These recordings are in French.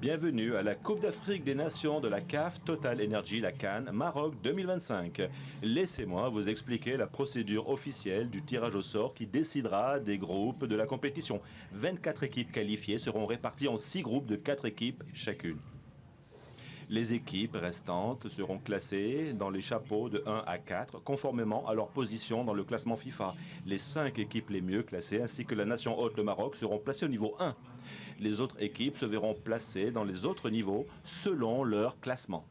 Bienvenue à la Coupe d'Afrique des Nations de la CAF Total Energy, la CAN, Maroc 2025. Laissez-moi vous expliquer la procédure officielle du tirage au sort qui décidera des groupes de la compétition. 24 équipes qualifiées seront réparties en 6 groupes de 4 équipes chacune. Les équipes restantes seront classées dans les chapeaux de 1 à 4, conformément à leur position dans le classement FIFA. Les 5 équipes les mieux classées, ainsi que la nation hôte, le Maroc, seront placées au niveau 1. Les autres équipes se verront placées dans les autres niveaux selon leur classement.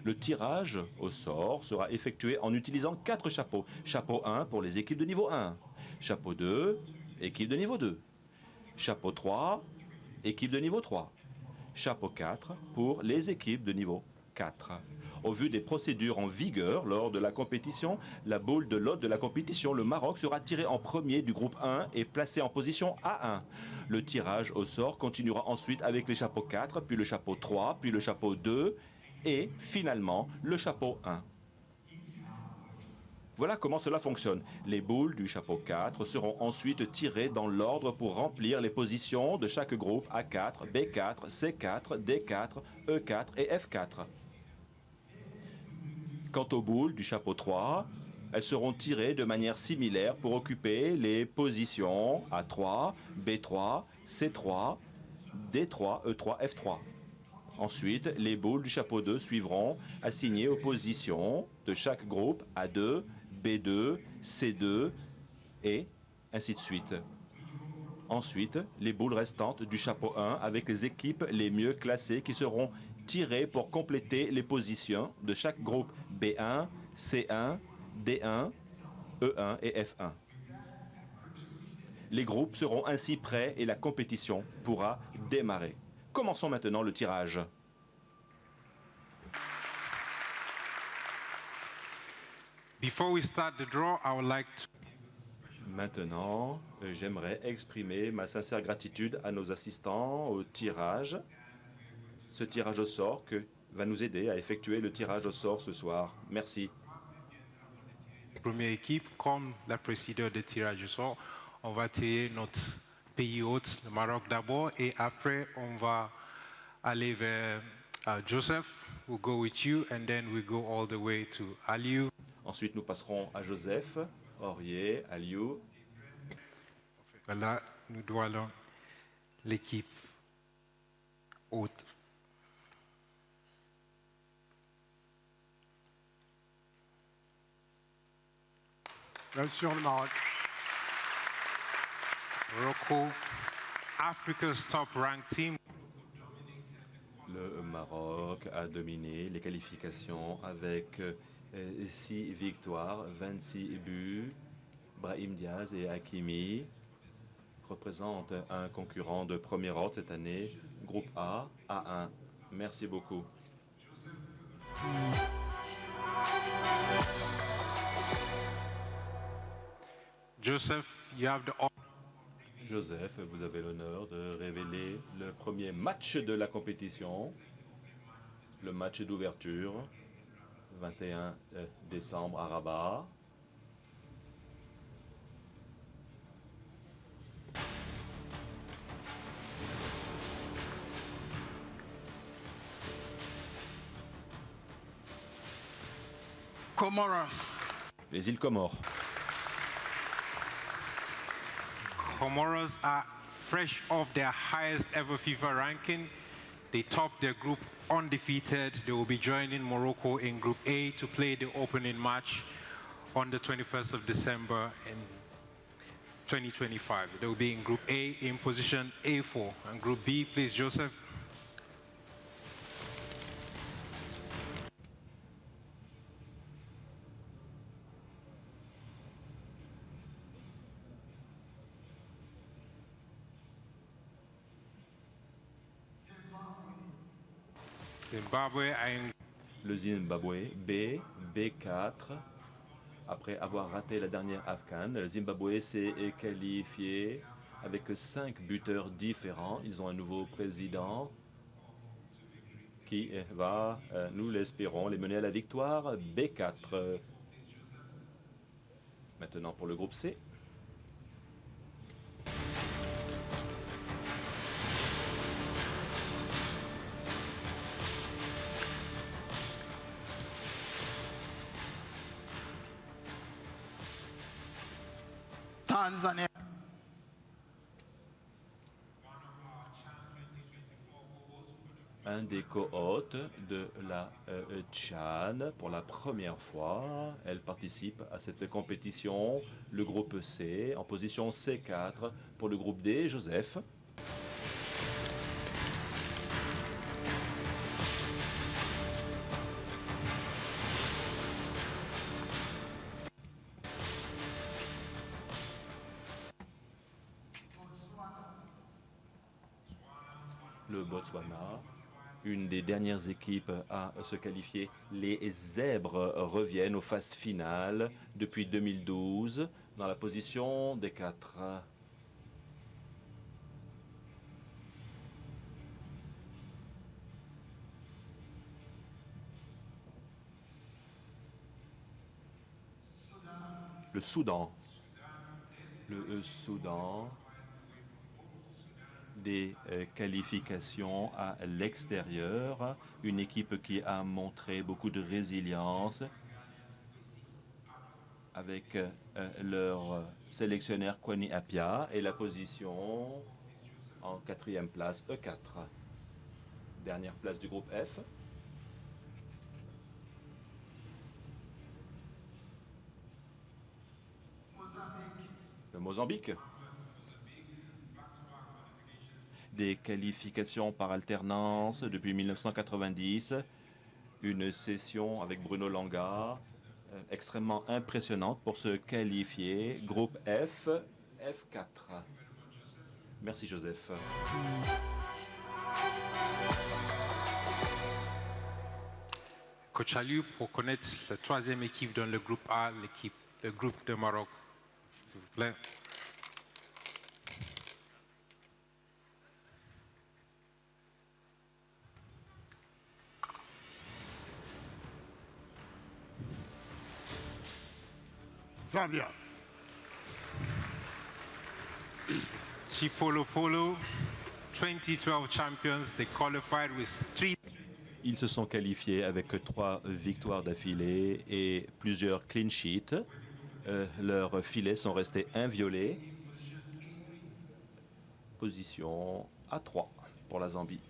Le tirage au sort sera effectué en utilisant 4 chapeaux. Chapeau 1 pour les équipes de niveau 1. Chapeau 2, équipe de niveau 2. Chapeau 3, équipe de niveau 3. Chapeau 4 pour les équipes de niveau 4. Au vu des procédures en vigueur lors de la compétition, la boule de l'hôte de la compétition, le Maroc, sera tiré en premier du groupe 1 et placé en position A1. Le tirage au sort continuera ensuite avec les chapeaux 4, puis le chapeau 3, puis le chapeau 2 et finalement le chapeau 1. Voilà comment cela fonctionne. Les boules du chapeau 4 seront ensuite tirées dans l'ordre pour remplir les positions de chaque groupe A4, B4, C4, D4, E4 et F4. Quant aux boules du chapeau 3, elles seront tirées de manière similaire pour occuper les positions A3, B3, C3, D3, E3, F3. Ensuite, les boules du chapeau 2 suivront, assignées aux positions de chaque groupe A2, B2, C2 et ainsi de suite. Ensuite, les boules restantes du chapeau 1 avec les équipes les mieux classées qui seront tirées pour compléter les positions de chaque groupe B1, C1, D1, E1 et F1. Les groupes seront ainsi prêts et la compétition pourra démarrer. Commençons maintenant le tirage. Before we start the draw, I would like to... Maintenant, j'aimerais exprimer ma sincère gratitude à nos assistants au tirage. Ce tirage au sort va nous aider à effectuer le tirage au sort ce soir. Merci. Première équipe, comme la procédure de tirage au sort, on va tirer notre pays hôte, le Maroc d'abord, et après on va aller vers Joseph. We'll go with you, and then we go all the way to Aliou. Ensuite, nous passerons à Joseph, Aurier, Aliou. Voilà, nous allons l'équipe hôte. Bien sûr, le Maroc. Morocco, Africa's top-ranked team. Le Maroc a dominé les qualifications avec 6 victoires, 26 buts. Brahim Diaz et Hakimi représentent un concurrent de premier ordre cette année, groupe A, A1. Merci beaucoup. Joseph, you have the... Joseph, vous avez l'honneur de révéler le premier match de la compétition, le match d'ouverture, 21 décembre à Rabat. Comoros. Les îles Comores. Comoros are fresh off their highest ever FIFA ranking. They topped their group undefeated. They will be joining Morocco in Group A to play the opening match on the 21st of December in 2025. They will be in Group A in position A4. And Group B, please, Joseph. Zimbabwe and... Le Zimbabwe, B, B4. Après avoir raté la dernière Afghan, le Zimbabwe s'est qualifié avec 5 buteurs différents. Ils ont un nouveau président qui va, nous l'espérons, les mener à la victoire. B4. Maintenant pour le groupe C. Tanzania. Un des co-hôtes de la CHAN pour la première fois. Elle participe à cette compétition. Le groupe C en position C4 pour le groupe D. Joseph. Le Botswana, une des dernières équipes à se qualifier. Les Zèbres reviennent aux phases finales depuis 2012 dans la position des 4. Le Soudan. Le Soudan, des qualifications à l'extérieur, une équipe qui a montré beaucoup de résilience avec leur sélectionneur Kwani Appiah et la position en 4e place E4. Dernière place du groupe F. Le Mozambique. Des qualifications par alternance depuis 1990. Une session avec Bruno Langa extrêmement impressionnante pour se qualifier. Groupe F, F4. Merci Joseph. Coach Aliou, pour connaître la 3e équipe dans le groupe A, le groupe de Maroc, s'il vous plaît. Zambia. Chipolo Polo, 2012 champions, they qualified with 3. Ils se sont qualifiés avec 3 victoires d'affilée et plusieurs clean sheets. Leurs filets sont restés inviolés. Position A3 pour la Zambie.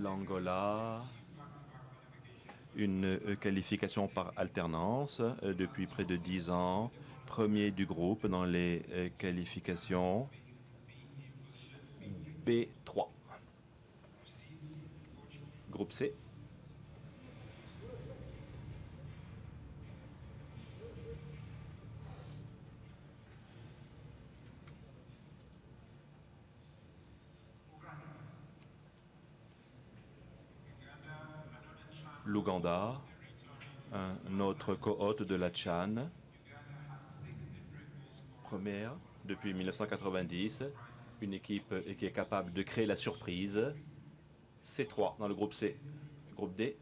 L'Angola, une qualification par alternance depuis près de 10 ans. Premier du groupe dans les qualifications. B3. Groupe C. L'Ouganda, un autre co-hôte de la CHAN, première depuis 1990, une équipe qui est capable de créer la surprise. C3 dans le groupe C. Groupe D.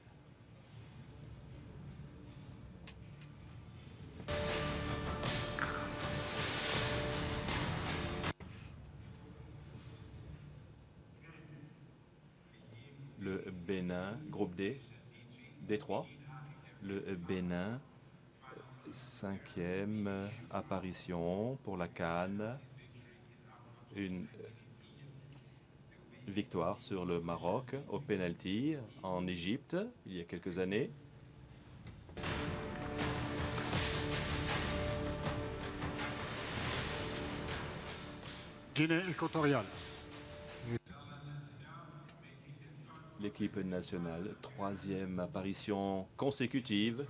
Le Bénin, groupe D. D3, le Bénin, 5e apparition pour la CAN, une victoire sur le Maroc au penalty en Égypte il y a quelques années. Guinée équatoriale. L'équipe nationale, 3e apparition consécutive.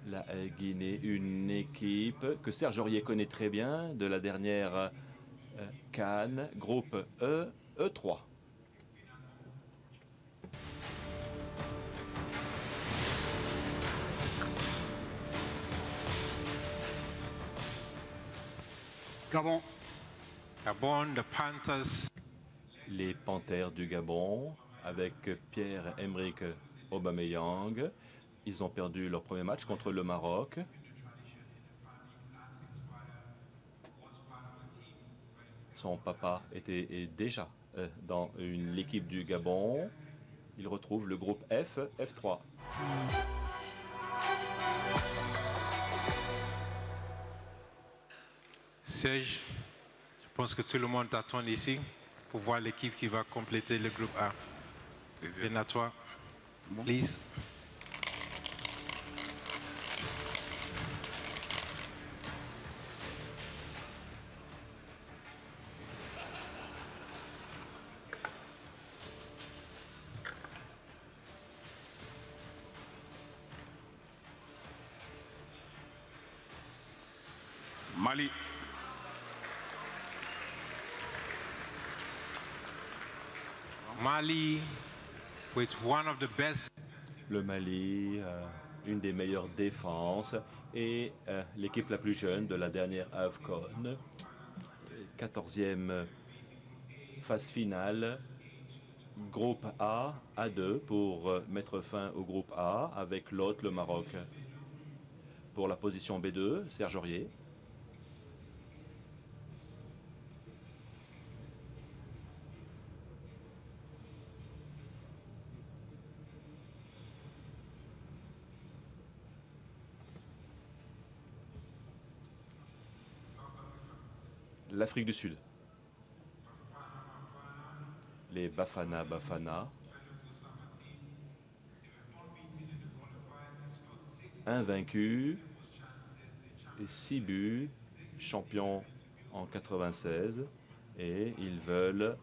La Guinée, une équipe que Serge Aurier connaît très bien de la dernière CAN, groupe E, E3. Gabon. Gabon, the Panthers. Les Panthères du Gabon, avec Pierre-Emerick Aubameyang. Ils ont perdu leur premier match contre le Maroc. Son papa était déjà dans l'équipe du Gabon. Il retrouve le groupe F, F3. Serge, je pense que tout le monde t'attend ici pour voir l'équipe qui va compléter le groupe A. Viens à toi, please. Mali. Mali, with one of the best. Le Mali, une des meilleures défenses et l'équipe la plus jeune de la dernière AFCON. 14e phase finale. Groupe A, A2 pour mettre fin au groupe A avec l'hôte, le Maroc. Pour la position B2, Serge Aurier. L'Afrique du Sud. Les Bafana Bafana. Invaincus. Et 6 buts. Champions en 96. Et ils veulent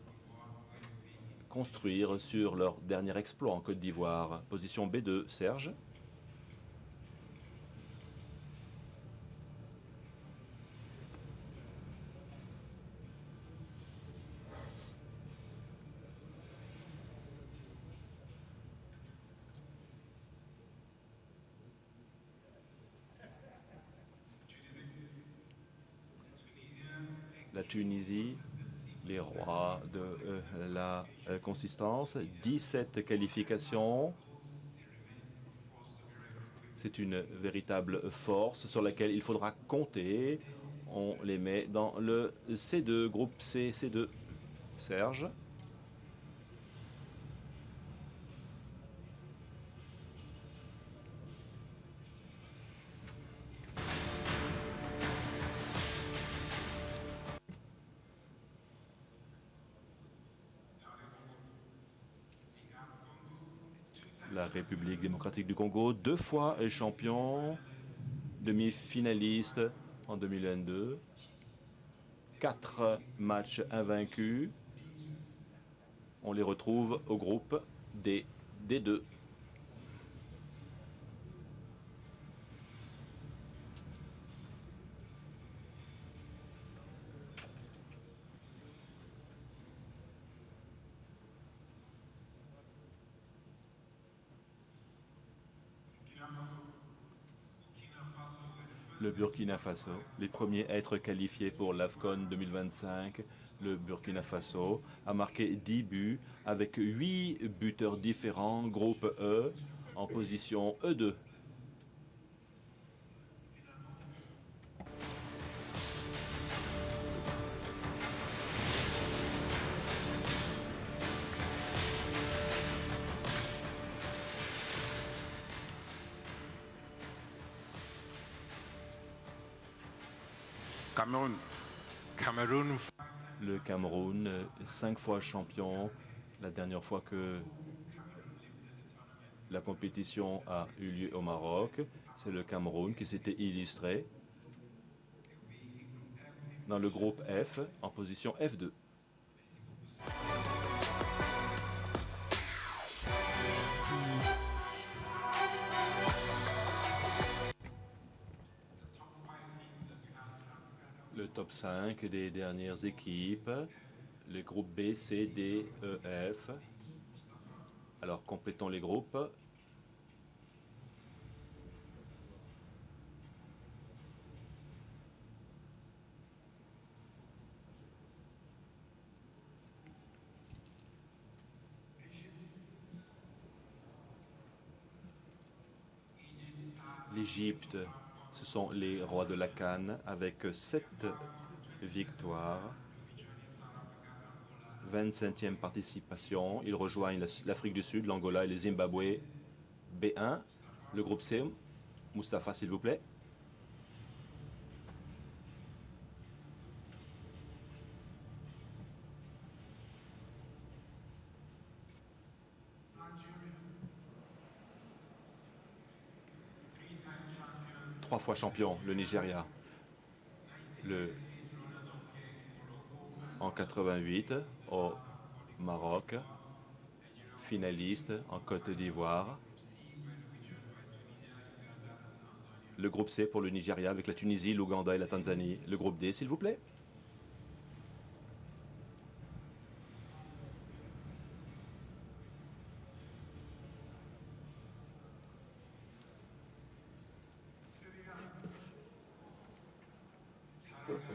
construire sur leur dernier exploit en Côte d'Ivoire. Position B2, Serge. La Tunisie, les rois de la consistance, 17 qualifications. C'est une véritable force sur laquelle il faudra compter. On les met dans le C2, groupe C, C2. Serge. La République démocratique du Congo, 2 fois champion, demi-finaliste en 2022, 4 matchs invaincus. On les retrouve au groupe D, D2. Le Burkina Faso, les premiers à être qualifiés pour l'AFCON 2025. Le Burkina Faso a marqué 10 buts avec 8 buteurs différents, groupe E, en position E2. Cameroun. Cameroun. Le Cameroun, 5 fois champion. La dernière fois que la compétition a eu lieu au Maroc, c'est le Cameroun qui s'était illustré dans le groupe F en position F2. Le top 5 des dernières équipes, le groupe B, C, D, E, F. Alors complétons les groupes. L'Égypte, ce sont les rois de la CAN avec 7 victoires. 25e participation. Ils rejoignent l'Afrique du Sud, l'Angola et le Zimbabwe. B1, le groupe C. Mustapha, s'il vous plaît. Trois fois champion, le Nigeria. En 88 au Maroc, finaliste en Côte d'Ivoire. Le groupe C pour le Nigeria avec la Tunisie, l'Ouganda et la Tanzanie. Le groupe D, s'il vous plaît.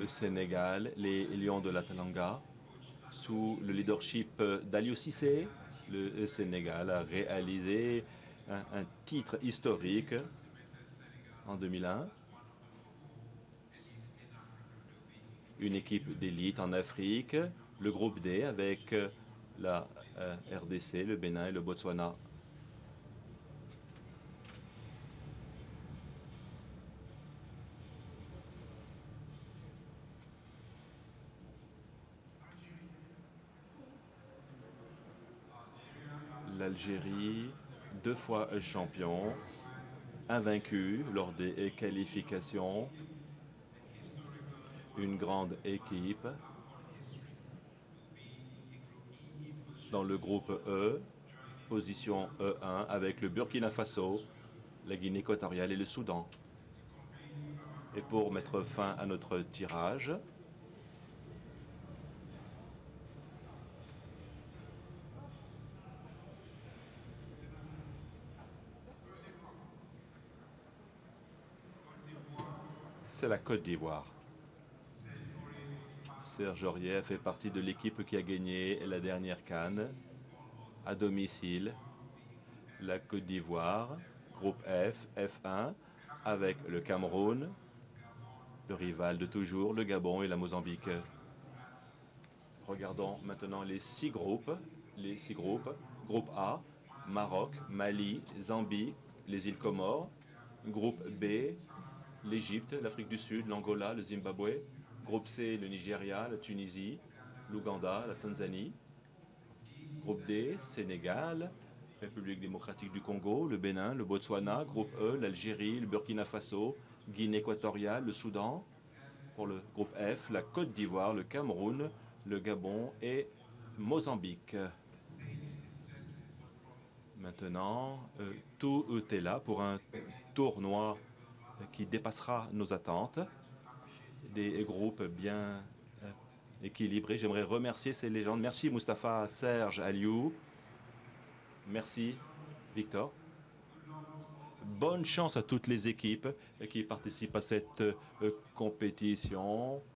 Le Sénégal, les Lions de la Teranga, sous le leadership d'Aliou Cissé, le Sénégal a réalisé un titre historique en 2001. Une équipe d'élite en Afrique, le groupe D avec la RDC, le Bénin et le Botswana. L'Algérie, 2 fois champion, invaincu lors des qualifications. Une grande équipe. Dans le groupe E, position E1 avec le Burkina Faso, la Guinée équatoriale et le Soudan. Et pour mettre fin à notre tirage, c'est la Côte d'Ivoire. Serge Aurier fait partie de l'équipe qui a gagné la dernière CAN à domicile. La Côte d'Ivoire, groupe F, F1, avec le Cameroun, le rival de toujours, le Gabon et la Mozambique. Regardons maintenant les 6 groupes. Groupe A, Maroc, Mali, Zambie, les îles Comores. Groupe B, l'Égypte, l'Afrique du Sud, l'Angola, le Zimbabwe. Groupe C, le Nigeria, la Tunisie, l'Ouganda, la Tanzanie. Groupe D, Sénégal, République démocratique du Congo, le Bénin, le Botswana. Groupe E, l'Algérie, le Burkina Faso, Guinée équatoriale, le Soudan. Pour le groupe F, la Côte d'Ivoire, le Cameroun, le Gabon et Mozambique. Maintenant, tout est là pour un tournoi qui dépassera nos attentes. Des groupes bien équilibrés. J'aimerais remercier ces légendes. Merci Mustapha, Serge, Aliou. Merci Victor. Bonne chance à toutes les équipes qui participent à cette compétition.